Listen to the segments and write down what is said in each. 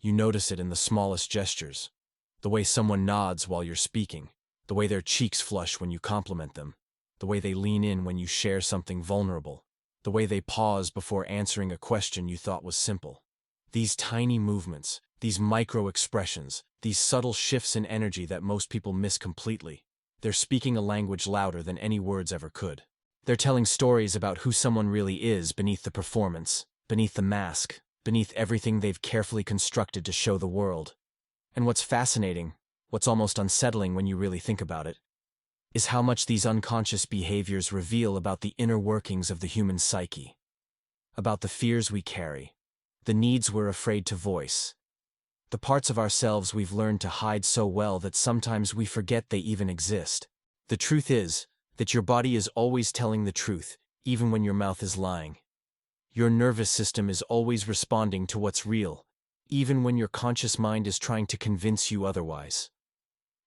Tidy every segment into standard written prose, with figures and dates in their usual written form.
You notice it in the smallest gestures. The way someone nods while you're speaking, the way their cheeks flush when you compliment them, the way they lean in when you share something vulnerable, the way they pause before answering a question you thought was simple. These tiny movements, these micro-expressions, these subtle shifts in energy that most people miss completely, they're speaking a language louder than any words ever could. They're telling stories about who someone really is beneath the performance, beneath the mask, beneath everything they've carefully constructed to show the world. And what's fascinating, what's almost unsettling when you really think about it, is how much these unconscious behaviors reveal about the inner workings of the human psyche, about the fears we carry, the needs we're afraid to voice, the parts of ourselves we've learned to hide so well that sometimes we forget they even exist. The truth is that your body is always telling the truth, even when your mouth is lying. Your nervous system is always responding to what's real, even when your conscious mind is trying to convince you otherwise.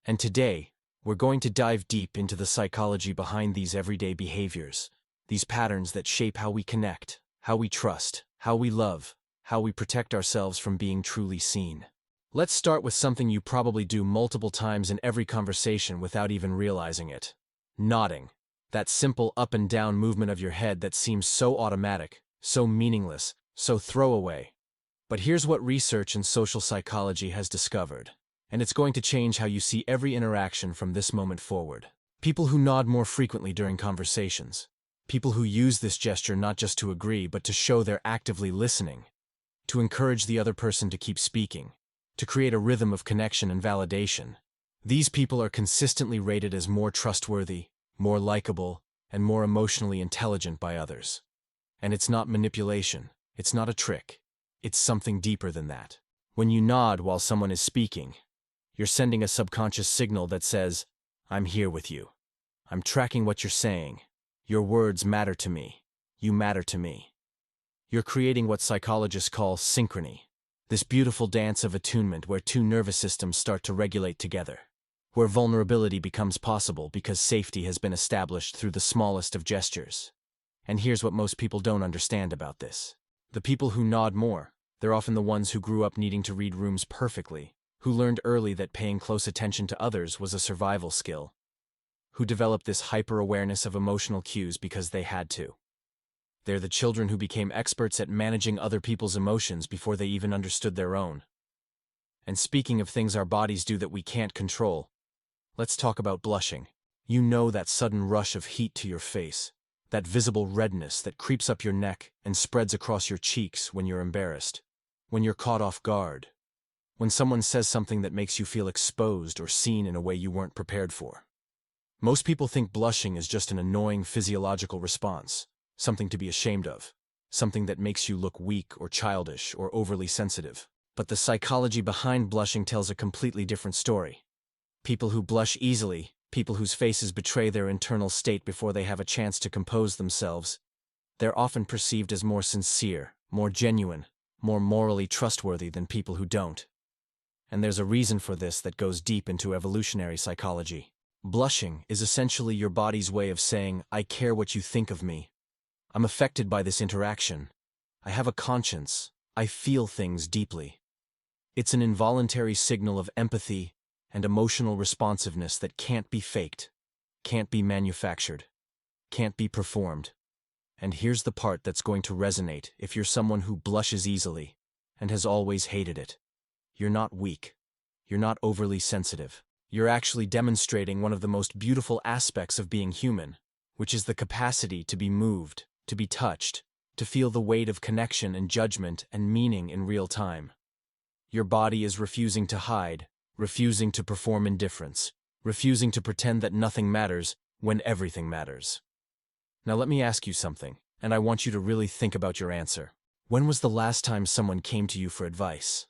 And today, we're going to dive deep into the psychology behind these everyday behaviors, these patterns that shape how we connect, how we trust, how we love, how we protect ourselves from being truly seen. Let's start with something you probably do multiple times in every conversation without even realizing it. Nodding. That simple up and down movement of your head that seems so automatic, so meaningless, so throwaway. But here's what research in social psychology has discovered, and it's going to change how you see every interaction from this moment forward. People who nod more frequently during conversations. People who use this gesture not just to agree, but to show they're actively listening, to encourage the other person to keep speaking, to create a rhythm of connection and validation. These people are consistently rated as more trustworthy, more likable, and more emotionally intelligent by others. And it's not manipulation, it's not a trick, it's something deeper than that. When you nod while someone is speaking, you're sending a subconscious signal that says, I'm here with you. I'm tracking what you're saying. Your words matter to me. You matter to me. You're creating what psychologists call synchrony, this beautiful dance of attunement where two nervous systems start to regulate together, where vulnerability becomes possible because safety has been established through the smallest of gestures. And here's what most people don't understand about this. The people who nod more, they're often the ones who grew up needing to read rooms perfectly, who learned early that paying close attention to others was a survival skill, who developed this hyper-awareness of emotional cues because they had to. They're the children who became experts at managing other people's emotions before they even understood their own. And speaking of things our bodies do that we can't control, let's talk about blushing. You know that sudden rush of heat to your face, that visible redness that creeps up your neck and spreads across your cheeks when you're embarrassed, when you're caught off guard, when someone says something that makes you feel exposed or seen in a way you weren't prepared for. Most people think blushing is just an annoying physiological response, something to be ashamed of, something that makes you look weak or childish or overly sensitive. But the psychology behind blushing tells a completely different story. People who blush easily, people whose faces betray their internal state before they have a chance to compose themselves, they're often perceived as more sincere, more genuine, more morally trustworthy than people who don't. And there's a reason for this that goes deep into evolutionary psychology. Blushing is essentially your body's way of saying, I care what you think of me. I'm affected by this interaction. I have a conscience. I feel things deeply. It's an involuntary signal of empathy and emotional responsiveness that can't be faked, can't be manufactured, can't be performed. And here's the part that's going to resonate if you're someone who blushes easily and has always hated it. You're not weak. You're not overly sensitive. You're actually demonstrating one of the most beautiful aspects of being human, which is the capacity to be moved, to be touched, to feel the weight of connection and judgment and meaning in real time. Your body is refusing to hide, refusing to perform indifference, refusing to pretend that nothing matters when everything matters. Now let me ask you something, and I want you to really think about your answer. When was the last time someone came to you for advice?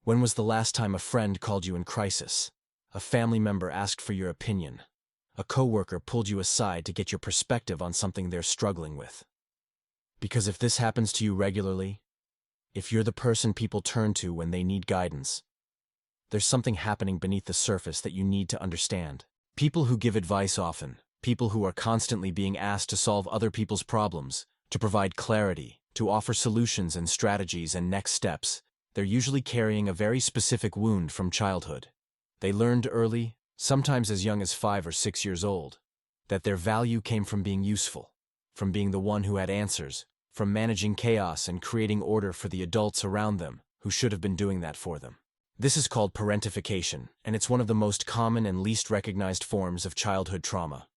When was the last time a friend called you in crisis? A family member asked for your opinion? A coworker pulled you aside to get your perspective on something they're struggling with? Because if this happens to you regularly, if you're the person people turn to when they need guidance, there's something happening beneath the surface that you need to understand. People who give advice often, people who are constantly being asked to solve other people's problems, to provide clarity, to offer solutions and strategies and next steps, They're usually carrying a very specific wound from childhood. They learned early, sometimes as young as 5 or 6 years old, that their value came from being useful, from being the one who had answers, from managing chaos and creating order for the adults around them who should have been doing that for them. This is called parentification, and it's one of the most common and least recognized forms of childhood trauma.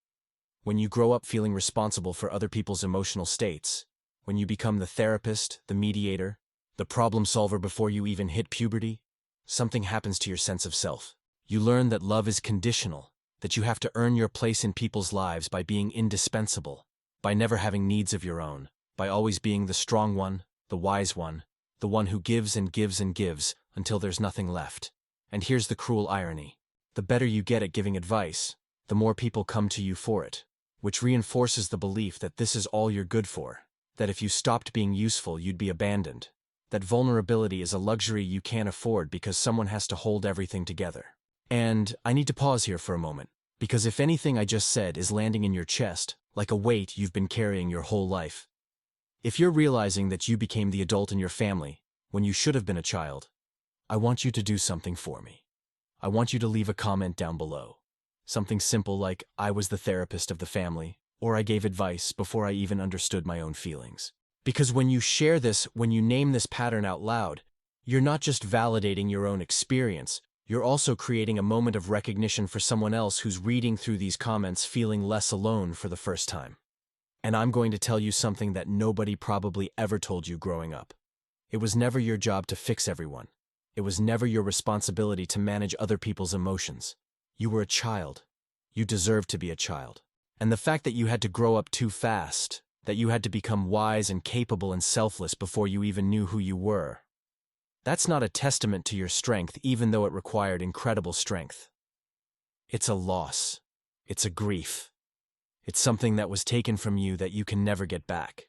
When you grow up feeling responsible for other people's emotional states, when you become the therapist, the mediator, the problem solver before you even hit puberty, something happens to your sense of self. You learn that love is conditional, that you have to earn your place in people's lives by being indispensable, by never having needs of your own, by always being the strong one, the wise one, the one who gives and gives and gives until there's nothing left. And here's the cruel irony. The better you get at giving advice, the more people come to you for it, which reinforces the belief that this is all you're good for, that if you stopped being useful, you'd be abandoned, that vulnerability is a luxury you can't afford because someone has to hold everything together. And I need to pause here for a moment, because if anything I just said is landing in your chest, like a weight you've been carrying your whole life, if you're realizing that you became the adult in your family when you should have been a child, I want you to do something for me. I want you to leave a comment down below. Something simple like, I was the therapist of the family, or I gave advice before I even understood my own feelings. Because when you share this, when you name this pattern out loud, you're not just validating your own experience, you're also creating a moment of recognition for someone else who's reading through these comments feeling less alone for the first time. And I'm going to tell you something that nobody probably ever told you growing up. It was never your job to fix everyone. It was never your responsibility to manage other people's emotions. You were a child. You deserved to be a child. And the fact that you had to grow up too fast, that you had to become wise and capable and selfless before you even knew who you were, that's not a testament to your strength, even though it required incredible strength. It's a loss. It's a grief. It's something that was taken from you that you can never get back.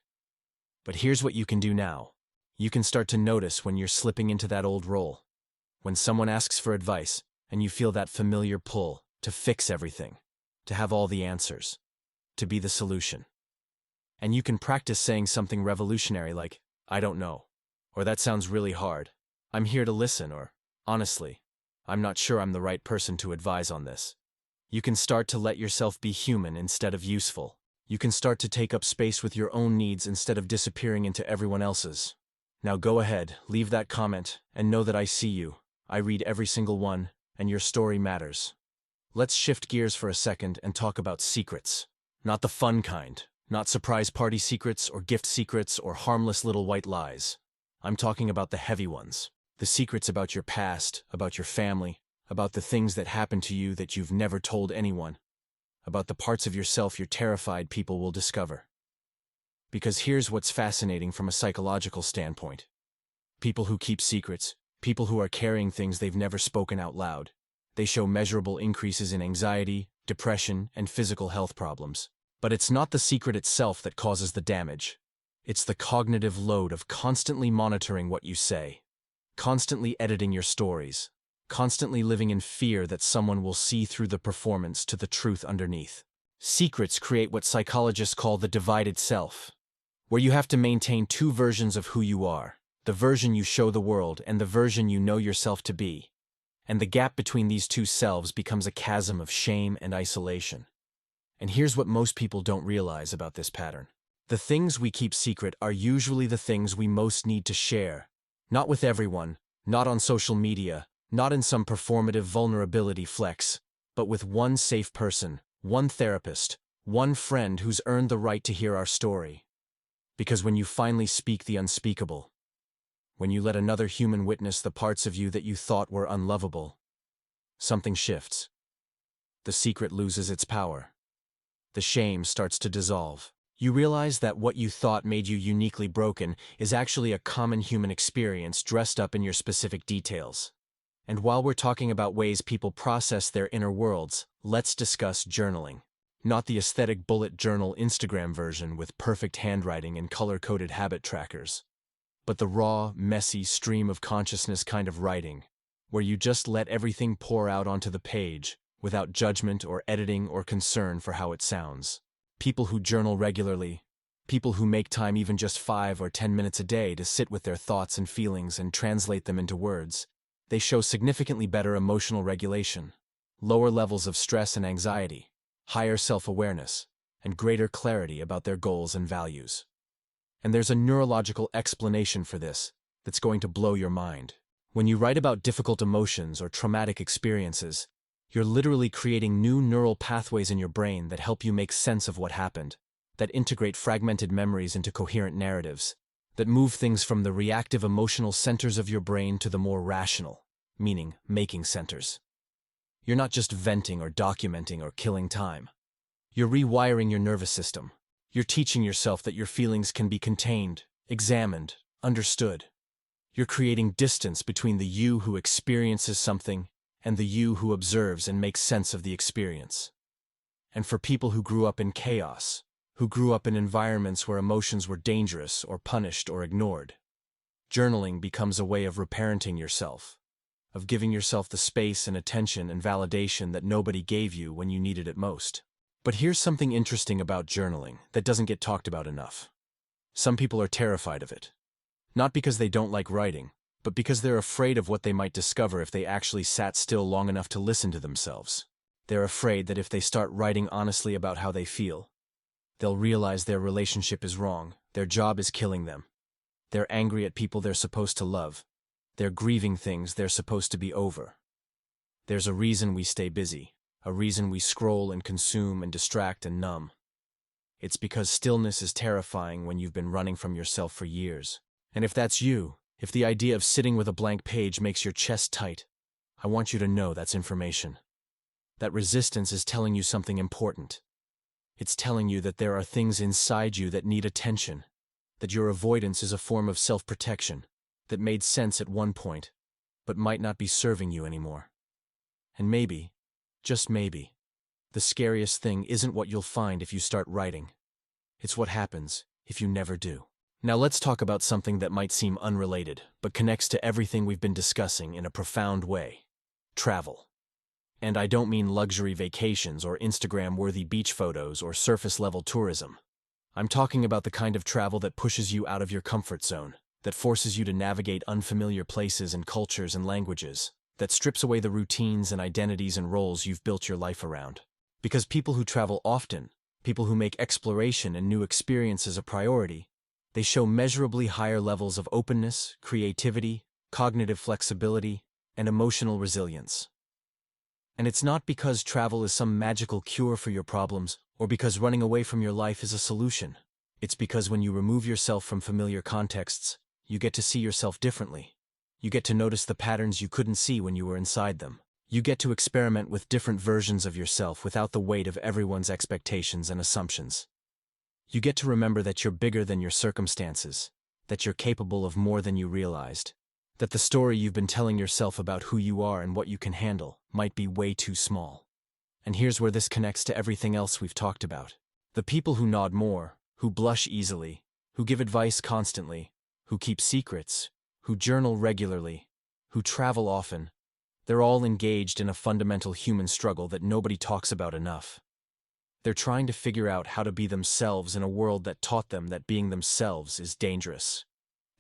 But here's what you can do now. You can start to notice when you're slipping into that old role. When someone asks for advice, and you feel that familiar pull to fix everything, to have all the answers, to be the solution. And you can practice saying something revolutionary like, I don't know, or that sounds really hard. I'm here to listen, or, honestly, I'm not sure I'm the right person to advise on this. You can start to let yourself be human instead of useful. You can start to take up space with your own needs instead of disappearing into everyone else's. Now go ahead, leave that comment, and know that I see you. I read every single one, and your story matters. Let's shift gears for a second and talk about secrets. Not the fun kind, not surprise party secrets or gift secrets or harmless little white lies. I'm talking about the heavy ones. The secrets about your past, about your family, about the things that happened to you that you've never told anyone, about the parts of yourself you're terrified people will discover. Because here's what's fascinating from a psychological standpoint. People who keep secrets, people who are carrying things they've never spoken out loud, they show measurable increases in anxiety, depression, and physical health problems. But it's not the secret itself that causes the damage. It's the cognitive load of constantly monitoring what you say, constantly editing your stories, constantly living in fear that someone will see through the performance to the truth underneath. Secrets create what psychologists call the divided self, where you have to maintain two versions of who you are, the version you show the world and the version you know yourself to be. And the gap between these two selves becomes a chasm of shame and isolation. And here's what most people don't realize about this pattern. The things we keep secret are usually the things we most need to share. Not with everyone, not on social media, not in some performative vulnerability flex, but with one safe person, one therapist, one friend who's earned the right to hear our story. Because when you finally speak the unspeakable, when you let another human witness the parts of you that you thought were unlovable, something shifts. The secret loses its power. The shame starts to dissolve. You realize that what you thought made you uniquely broken is actually a common human experience dressed up in your specific details. And while we're talking about ways people process their inner worlds, let's discuss journaling. Not the aesthetic bullet journal Instagram version with perfect handwriting and color-coded habit trackers, but the raw, messy stream of consciousness kind of writing, where you just let everything pour out onto the page, without judgment or editing or concern for how it sounds. People who journal regularly, People who make time even just 5 or 10 minutes a day to sit with their thoughts and feelings and translate them into words, they show significantly better emotional regulation, lower levels of stress and anxiety, higher self-awareness, and greater clarity about their goals and values. And there's a neurological explanation for this that's going to blow your mind. When you write about difficult emotions or traumatic experiences, you're literally creating new neural pathways in your brain that help you make sense of what happened, that integrate fragmented memories into coherent narratives, that move things from the reactive emotional centers of your brain to the more rational, meaning making centers. You're not just venting or documenting or killing time. You're rewiring your nervous system. You're teaching yourself that your feelings can be contained, examined, understood. You're creating distance between the you who experiences something and the you who observes and makes sense of the experience. And for people who grew up in chaos, who grew up in environments where emotions were dangerous or punished or ignored, journaling becomes a way of reparenting yourself, of giving yourself the space and attention and validation that nobody gave you when you needed it most. But here's something interesting about journaling that doesn't get talked about enough. Some people are terrified of it. Not because they don't like writing, but because they're afraid of what they might discover if they actually sat still long enough to listen to themselves. They're afraid that if they start writing honestly about how they feel, they'll realize their relationship is wrong, their job is killing them. They're angry at people they're supposed to love. They're grieving things they're supposed to be over. There's a reason we stay busy, a reason we scroll and consume and distract and numb. It's because stillness is terrifying when you've been running from yourself for years. And if that's you, if the idea of sitting with a blank page makes your chest tight, I want you to know that's information. That resistance is telling you something important. It's telling you that there are things inside you that need attention, that your avoidance is a form of self-protection, that made sense at one point, but might not be serving you anymore. And maybe, just maybe, the scariest thing isn't what you'll find if you start writing. It's what happens if you never do. Now let's talk about something that might seem unrelated, but connects to everything we've been discussing in a profound way. Travel. And I don't mean luxury vacations or Instagram-worthy beach photos or surface-level tourism. I'm talking about the kind of travel that pushes you out of your comfort zone, that forces you to navigate unfamiliar places and cultures and languages, that strips away the routines and identities and roles you've built your life around. Because people who travel often, people who make exploration and new experiences a priority, they show measurably higher levels of openness, creativity, cognitive flexibility, and emotional resilience. And it's not because travel is some magical cure for your problems, or because running away from your life is a solution. It's because when you remove yourself from familiar contexts, you get to see yourself differently. You get to notice the patterns you couldn't see when you were inside them. You get to experiment with different versions of yourself without the weight of everyone's expectations and assumptions. You get to remember that you're bigger than your circumstances, that you're capable of more than you realized, that the story you've been telling yourself about who you are and what you can handle might be way too small. And here's where this connects to everything else we've talked about. The people who nod more, who blush easily, who give advice constantly, who keep secrets, who journal regularly, who travel often, they're all engaged in a fundamental human struggle that nobody talks about enough. They're trying to figure out how to be themselves in a world that taught them that being themselves is dangerous.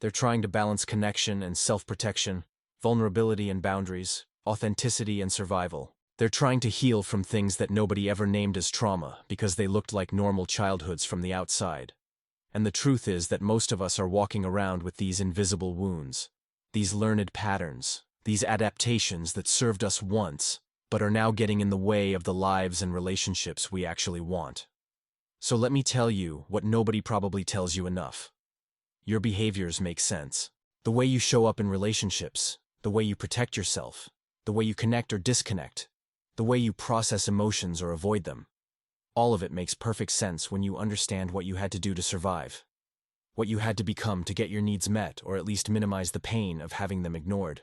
They're trying to balance connection and self-protection, vulnerability and boundaries, authenticity and survival. They're trying to heal from things that nobody ever named as trauma because they looked like normal childhoods from the outside. And the truth is that most of us are walking around with these invisible wounds, these learned patterns, these adaptations that served us once, but are now getting in the way of the lives and relationships we actually want. So let me tell you what nobody probably tells you enough. Your behaviors make sense. The way you show up in relationships, the way you protect yourself, the way you connect or disconnect, the way you process emotions or avoid them. All of it makes perfect sense when you understand what you had to do to survive, what you had to become to get your needs met or at least minimize the pain of having them ignored.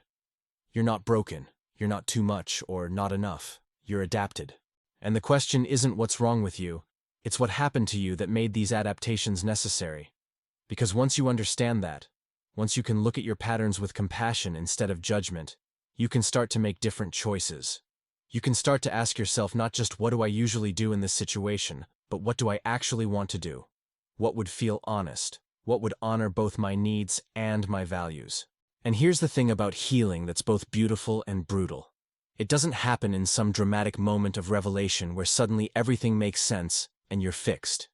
You're not broken. You're not too much or not enough. You're adapted. And the question isn't what's wrong with you, it's what happened to you that made these adaptations necessary. Because once you understand that, once you can look at your patterns with compassion instead of judgment, you can start to make different choices. You can start to ask yourself not just what do I usually do in this situation, but what do I actually want to do? What would feel honest? What would honor both my needs and my values? And here's the thing about healing that's both beautiful and brutal. It doesn't happen in some dramatic moment of revelation where suddenly everything makes sense and you're fixed.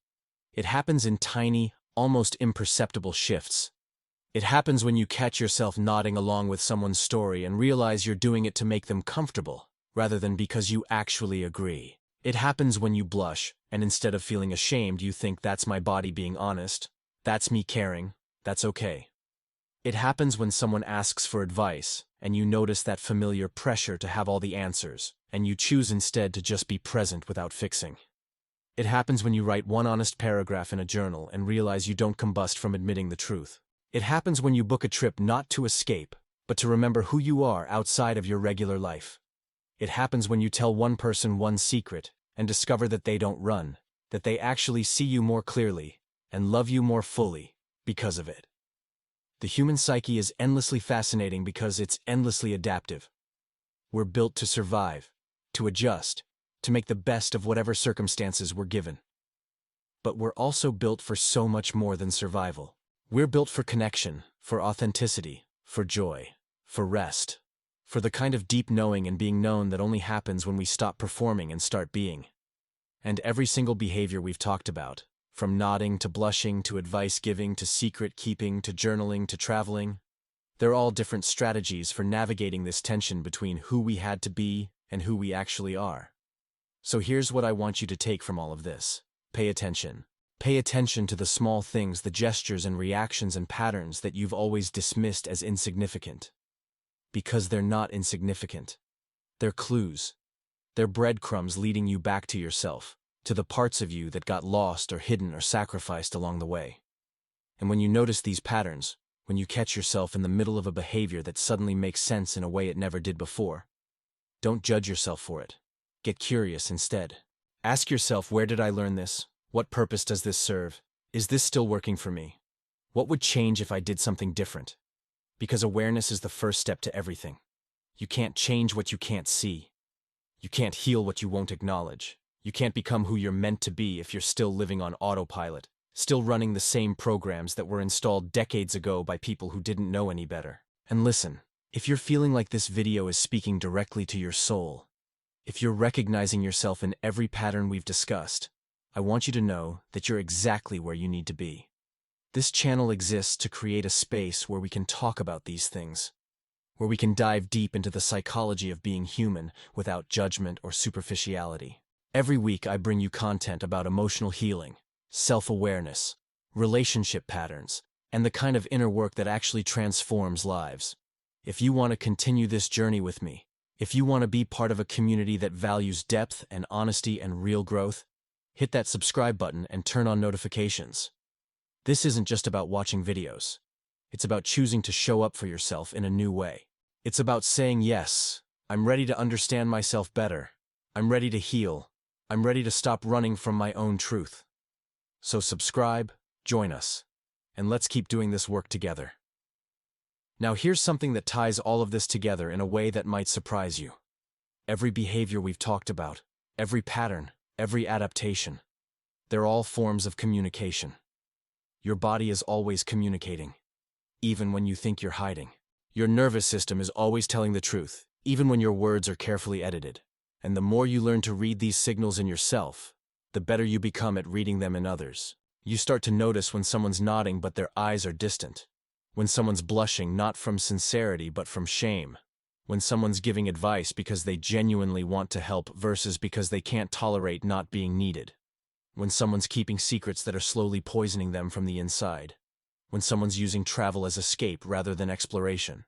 It happens in tiny, almost imperceptible shifts. It happens when you catch yourself nodding along with someone's story and realize you're doing it to make them comfortable, rather than because you actually agree. It happens when you blush, and instead of feeling ashamed, you think that's my body being honest, that's me caring, that's okay. It happens when someone asks for advice, and you notice that familiar pressure to have all the answers, and you choose instead to just be present without fixing. It happens when you write one honest paragraph in a journal and realize you don't combust from admitting the truth. It happens when you book a trip not to escape, but to remember who you are outside of your regular life. It happens when you tell one person one secret and discover that they don't run, that they actually see you more clearly and love you more fully because of it. The human psyche is endlessly fascinating because it's endlessly adaptive. We're built to survive, to adjust, to make the best of whatever circumstances we're given. But we're also built for so much more than survival. We're built for connection, for authenticity, for joy, for rest, for the kind of deep knowing and being known that only happens when we stop performing and start being. And every single behavior we've talked about, from nodding to blushing to advice giving to secret keeping to journaling to traveling, they're all different strategies for navigating this tension between who we had to be and who we actually are. So here's what I want you to take from all of this. Pay attention. Pay attention to the small things, the gestures and reactions and patterns that you've always dismissed as insignificant. Because they're not insignificant. They're clues. They're breadcrumbs leading you back to yourself, to the parts of you that got lost or hidden or sacrificed along the way. And when you notice these patterns, when you catch yourself in the middle of a behavior that suddenly makes sense in a way it never did before, don't judge yourself for it. Get curious instead. Ask yourself, where did I learn this? What purpose does this serve? Is this still working for me? What would change if I did something different? Because awareness is the first step to everything. You can't change what you can't see. You can't heal what you won't acknowledge. You can't become who you're meant to be if you're still living on autopilot, still running the same programs that were installed decades ago by people who didn't know any better. And listen, if you're feeling like this video is speaking directly to your soul, if you're recognizing yourself in every pattern we've discussed, I want you to know that you're exactly where you need to be. This channel exists to create a space where we can talk about these things, where we can dive deep into the psychology of being human without judgment or superficiality. Every week I bring you content about emotional healing, self-awareness, relationship patterns, and the kind of inner work that actually transforms lives. If you want to continue this journey with me, if you want to be part of a community that values depth and honesty and real growth, hit that subscribe button and turn on notifications. This isn't just about watching videos. It's about choosing to show up for yourself in a new way. It's about saying, yes, I'm ready to understand myself better. I'm ready to heal. I'm ready to stop running from my own truth. So subscribe, join us, and let's keep doing this work together. Now here's something that ties all of this together in a way that might surprise you. Every behavior we've talked about, every pattern, every adaptation, they're all forms of communication. Your body is always communicating, even when you think you're hiding. Your nervous system is always telling the truth, even when your words are carefully edited. And the more you learn to read these signals in yourself, the better you become at reading them in others. You start to notice when someone's nodding but their eyes are distant, when someone's blushing not from sincerity but from shame, when someone's giving advice because they genuinely want to help versus because they can't tolerate not being needed, when someone's keeping secrets that are slowly poisoning them from the inside, when someone's using travel as escape rather than exploration.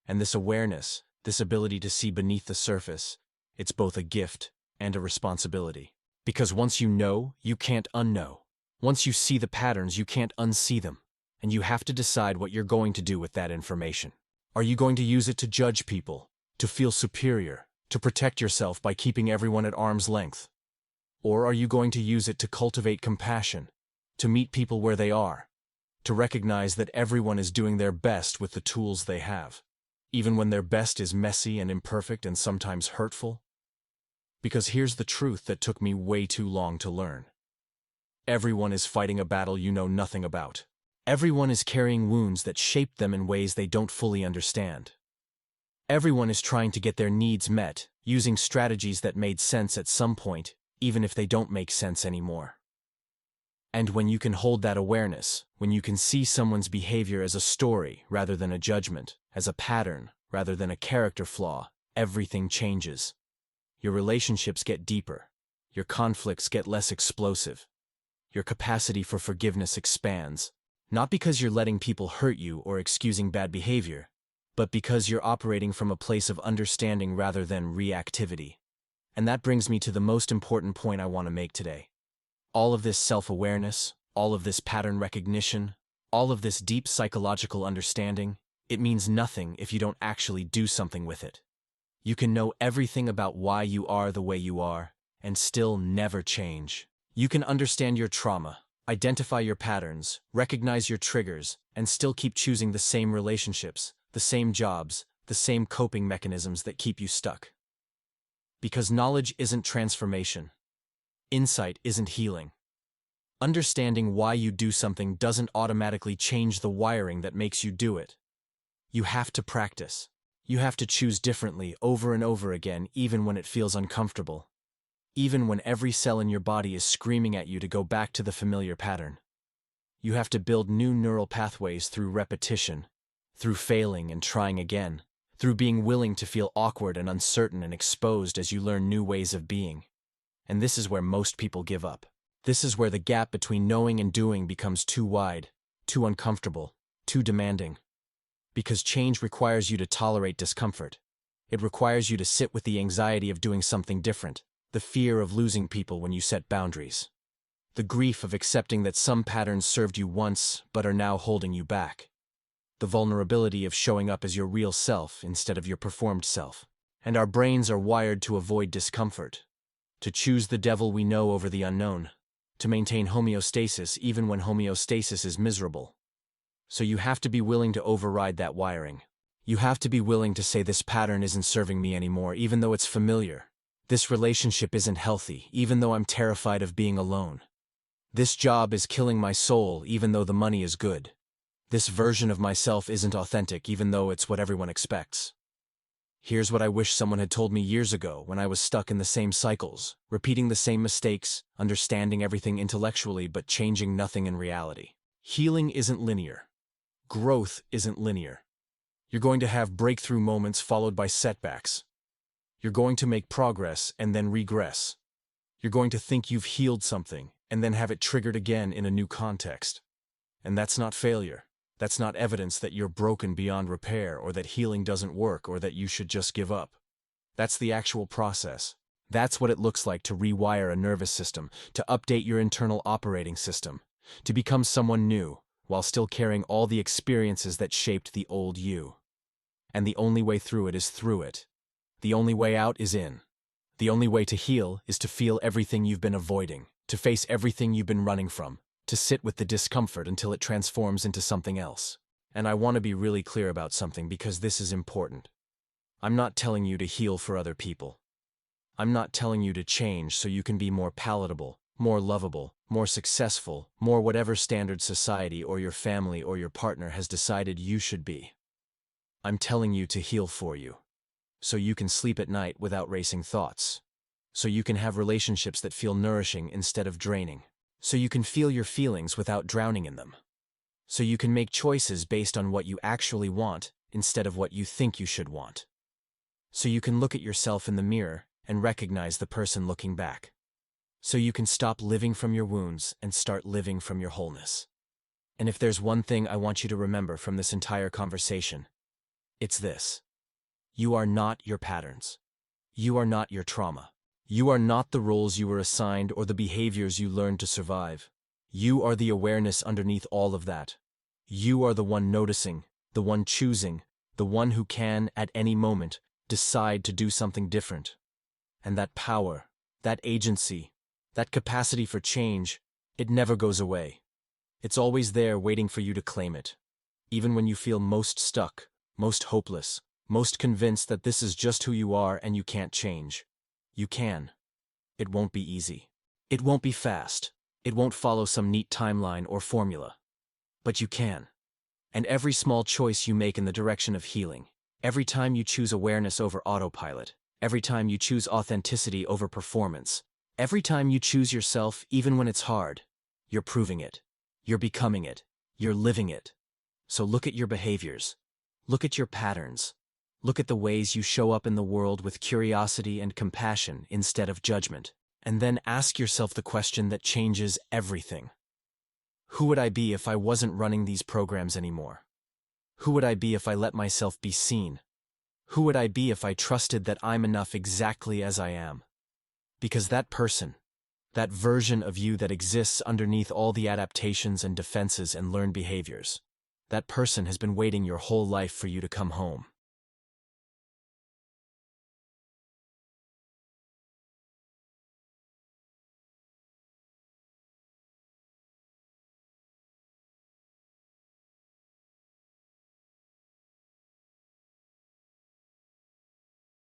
And this awareness, this ability to see beneath the surface, it's both a gift and a responsibility. Because once you know, you can't unknow. Once you see the patterns, you can't unsee them. And you have to decide what you're going to do with that information. Are you going to use it to judge people, to feel superior, to protect yourself by keeping everyone at arm's length? Or are you going to use it to cultivate compassion, to meet people where they are, to recognize that everyone is doing their best with the tools they have, even when their best is messy and imperfect and sometimes hurtful? Because here's the truth that took me way too long to learn. Everyone is fighting a battle you know nothing about. Everyone is carrying wounds that shaped them in ways they don't fully understand. Everyone is trying to get their needs met, using strategies that made sense at some point, even if they don't make sense anymore. And when you can hold that awareness, when you can see someone's behavior as a story rather than a judgment, as a pattern rather than a character flaw, everything changes. Your relationships get deeper. Your conflicts get less explosive. Your capacity for forgiveness expands, not because you're letting people hurt you or excusing bad behavior, but because you're operating from a place of understanding rather than reactivity. And that brings me to the most important point I want to make today. All of this self-awareness, all of this pattern recognition, all of this deep psychological understanding, it means nothing if you don't actually do something with it. You can know everything about why you are the way you are, and still never change. You can understand your trauma, identify your patterns, recognize your triggers, and still keep choosing the same relationships, the same jobs, the same coping mechanisms that keep you stuck. Because knowledge isn't transformation. Insight isn't healing. Understanding why you do something doesn't automatically change the wiring that makes you do it. You have to practice. You have to choose differently over and over again, even when it feels uncomfortable. Even when every cell in your body is screaming at you to go back to the familiar pattern. You have to build new neural pathways through repetition, through failing and trying again, through being willing to feel awkward and uncertain and exposed as you learn new ways of being. And this is where most people give up. This is where the gap between knowing and doing becomes too wide, too uncomfortable, too demanding. Because change requires you to tolerate discomfort. It requires you to sit with the anxiety of doing something different, the fear of losing people when you set boundaries, the grief of accepting that some patterns served you once but are now holding you back, the vulnerability of showing up as your real self instead of your performed self. And our brains are wired to avoid discomfort, to choose the devil we know over the unknown, to maintain homeostasis even when homeostasis is miserable. So you have to be willing to override that wiring. You have to be willing to say this pattern isn't serving me anymore, even though it's familiar. This relationship isn't healthy, even though I'm terrified of being alone. This job is killing my soul, even though the money is good. This version of myself isn't authentic, even though it's what everyone expects. Here's what I wish someone had told me years ago when I was stuck in the same cycles, repeating the same mistakes, understanding everything intellectually but changing nothing in reality. Healing isn't linear. Growth isn't linear. You're going to have breakthrough moments followed by setbacks. You're going to make progress and then regress. You're going to think you've healed something and then have it triggered again in a new context. And that's not failure. That's not evidence that you're broken beyond repair or that healing doesn't work or that you should just give up. That's the actual process. That's what it looks like to rewire a nervous system, to update your internal operating system, to become someone new while still carrying all the experiences that shaped the old you. And the only way through it is through it. The only way out is in. The only way to heal is to feel everything you've been avoiding, to face everything you've been running from, to sit with the discomfort until it transforms into something else. And I want to be really clear about something because this is important. I'm not telling you to heal for other people. I'm not telling you to change so you can be more palatable, more lovable, more successful, more whatever standard society or your family or your partner has decided you should be. I'm telling you to heal for you, so you can sleep at night without racing thoughts, so you can have relationships that feel nourishing instead of draining, so you can feel your feelings without drowning in them, so you can make choices based on what you actually want instead of what you think you should want, so you can look at yourself in the mirror and recognize the person looking back, so you can stop living from your wounds and start living from your wholeness. And if there's one thing I want you to remember from this entire conversation, it's this. You are not your patterns. You are not your trauma. You are not the roles you were assigned or the behaviors you learned to survive. You are the awareness underneath all of that. You are the one noticing, the one choosing, the one who can, at any moment, decide to do something different. And that power, that agency, that capacity for change, it never goes away. It's always there waiting for you to claim it. Even when you feel most stuck, most hopeless, most convinced that this is just who you are and you can't change. You can. It won't be easy. It won't be fast. It won't follow some neat timeline or formula. But you can. And every small choice you make in the direction of healing, every time you choose awareness over autopilot, every time you choose authenticity over performance, every time you choose yourself even when it's hard, you're proving it. You're becoming it. You're living it. So look at your behaviors. Look at your patterns. Look at the ways you show up in the world with curiosity and compassion instead of judgment. And then ask yourself the question that changes everything. Who would I be if I wasn't running these programs anymore? Who would I be if I let myself be seen? Who would I be if I trusted that I'm enough exactly as I am? Because that person, that version of you that exists underneath all the adaptations and defenses and learned behaviors, that person has been waiting your whole life for you to come home.